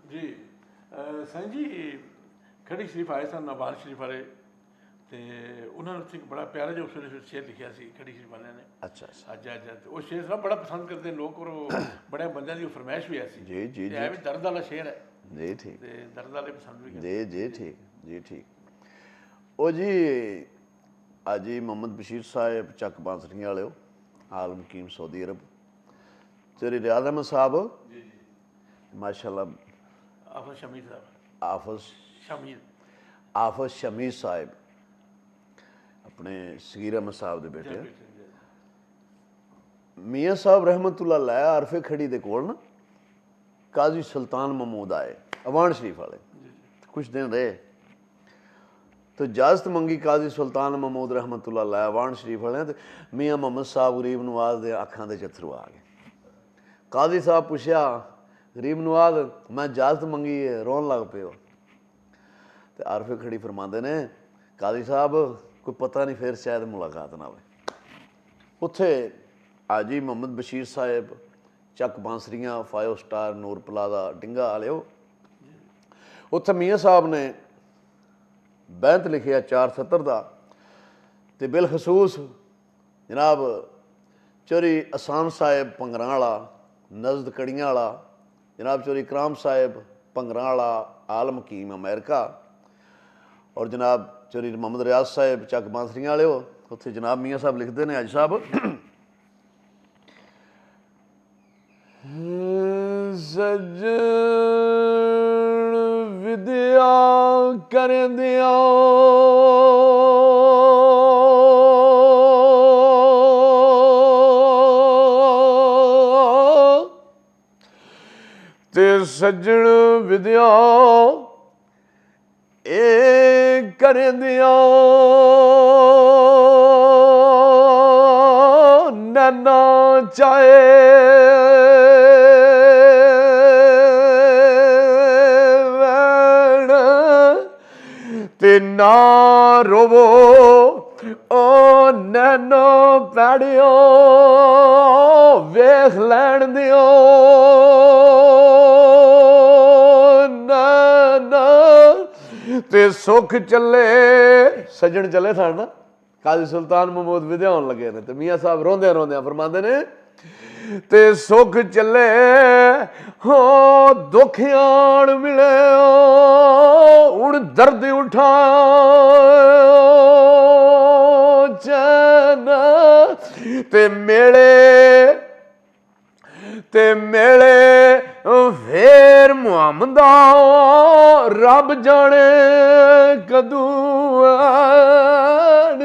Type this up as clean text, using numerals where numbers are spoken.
जी साईं जी खड़ी शरीफ आए सन नवाज शरीफ वाले ਤੇ ਉਹਨਾਂ ਨੇ ਉੱਥੇ ਇੱਕ ਬੜਾ ਪਿਆਰਾ ਜਿਹਾ ਉਸ ਵੇਲੇ ਸ਼ੇਰ ਲਿਖਿਆ ਸੀ ਖੜੀ ਸ਼ਰੀਫ ਵਾਲਿਆਂ ਨੇ। ਅੱਛਾ ਅੱਛਾ ਅੱਜ ਉਹ ਸ਼ੇਰ ਸਭ ਬੜਾ ਪਸੰਦ ਕਰਦੇ ਲੋਕ ਔਰ ਬੜੇ ਬੰਦਿਆਂ ਦੀ ਫਰਮਾਇਸ਼ ਵੀ ਐਸੀ ਜੀ ਜੀ ਇਹ ਵੀ ਦਰਦ ਵਾਲਾ ਸ਼ੇਰ ਹੈ ਜੀ ਠੀਕ ਤੇ ਦਰਦ ਵਾਲੇ ਪਸੰਦ ਵੀ ਜੀ ਜੀ ਠੀਕ ਜੀ ਠੀਕ। ਉਹ ਜੀ ਅੱਜ ਹੀ ਮੁਹੰਮਦ ਬਸ਼ੀਰ ਸਾਹਿਬ ਚੱਕ ਬਾਂਸਰੀਆਂ ਵਾਲਿਓ ਆਲਮ ਹਕੀਮ ਸਊਦੀ ਅਰਬ ਤੇ ਰਿਆਜ਼ ਅਹਿਮਦ ਸਾਹਿਬ ਜੀ ਜੀ ਮਾਸ਼ਾਅੱਲਾ ਆਫਤ ਸ਼ਮੀਰ ਸਾਹਿਬ ਆਫਤ ਸ਼ਮੀਰ ਸਾਹਿਬ ਆਪਣੇ ਸਗੀਰ ਅਹਿਮਦ ਸਾਹਿਬ ਦੇ ਬੇਟੇ ਮੀਆਂ ਸਾਹਿਬ ਰਹਿਮਤੁल्लाह अलैह ਅਰਫੇ ਖੜੀ ਦੇ ਕੋਲ ਨਾ ਕਾਜ਼ੀ ਸੁਲਤਾਨ ਮਹਿਮੂਦ ਆਏ ਅਵਾਨ ਸ਼ਰੀਫ ਵਾਲੇ ਕੁਛ ਦਿਨ ਰਹੇ तो इजाजत मंगी काजी सुल्तान महमूद रहमतुल्लाह अलैह अवान शरीफ वाले तो मियाँ मोहम्मद साहब गरीब नवाज के अखां के चथरू आ गए। काजी साहब पूछया गरीब नवाज मैं इजाजत मंगी है रोन लग पे हो तो आरफे खड़ी फरमाते ने काजी साहब कोई पता नहीं फिर शायद मुलाकात ना हो। उत्थे आजी मोहम्मद बशीर साहब चक बांसरियाँ 5 स्टार नूर प्लाजा डिंगा वाले उत्थे मियाँ साहब ने ਬੈਂਤ ਲਿਖਿਆ 4 ਸਤਰ ਦਾ ਤੇ ਬਿਲਖਸੂਸ ਜਨਾਬ ਚੋਰੀ ਅਸਾਨ ਸਾਹਿਬ ਭੰਗਰਾਂ ਵਾਲਾ ਨਜ਼ਦ ਕੜੀਆਂ ਵਾਲਾ ਜਨਾਬ ਚੋਰੀ ਇਕਰਾਮ ਸਾਹਿਬ ਭੰਗਰਾਂ ਵਾਲਾ ਆਲਮ ਹਕੀਮ ਅਮਰੀਕਾ ਔਰ ਜਨਾਬ ਚੋਰੀ ਮੁਹੰਮਦ ਰਿਆਜ਼ ਸਾਹਿਬ ਚੱਕ ਬਾਂਸਰੀਆਂ ਵਾਲਿਓ ਉੱਥੇ ਜਨਾਬ ਮੀਆਂ ਸਾਹਿਬ ਲਿਖਦੇ ਨੇ ਅੱਜ ਸਾਹਿਬ ਵਿਦਿਆ ਕਰਦਿਆਂ ਤੇ ਸੱਜਣ ਵਿਦਿਆ ਇਹ ਕਰਦਿਆਂ ਨੈਣਾ ਚਾਹੇ ਤੇ ਨਾ ਰੋਵੋ ਓ ਨੈਣੋ ਪੈੜਿਓ ਵੇਖ ਲੈਣ ਦਿਓ ਨਾ ਤੇ ਸੁੱਖ ਚੱਲੇ ਸੱਜਣ ਚੱਲੇ ਸਾਡਾ ਕਾਜ਼ੀ ਸੁਲਤਾਨ ਮਹਿਮੂਦ ਵਿਦਿਆਉਣ ਲੱਗੇ ਨੇ ਤੇ ਮੀਆਂ ਸਾਹਿਬ ਰੋਂਦਿਆਂ ਰੋਂਦਿਆਂ ਫਰਮਾਉਂਦੇ ਨੇ ਤੇ ਸੁੱਖ ਚੱਲੇ ਹੋ ਦੁੱਖ ਆਣ ਮਿਲੇ ਹੁਣ ਦਰਦ ਉਠਾ ਚੈਨ ਤੇ ਮੇਲੇ ਫੇਰ ਮੁਹੰਮਦਾ ਰੱਬ ਜਾਣੇ ਕਦੋਂ ਆਣ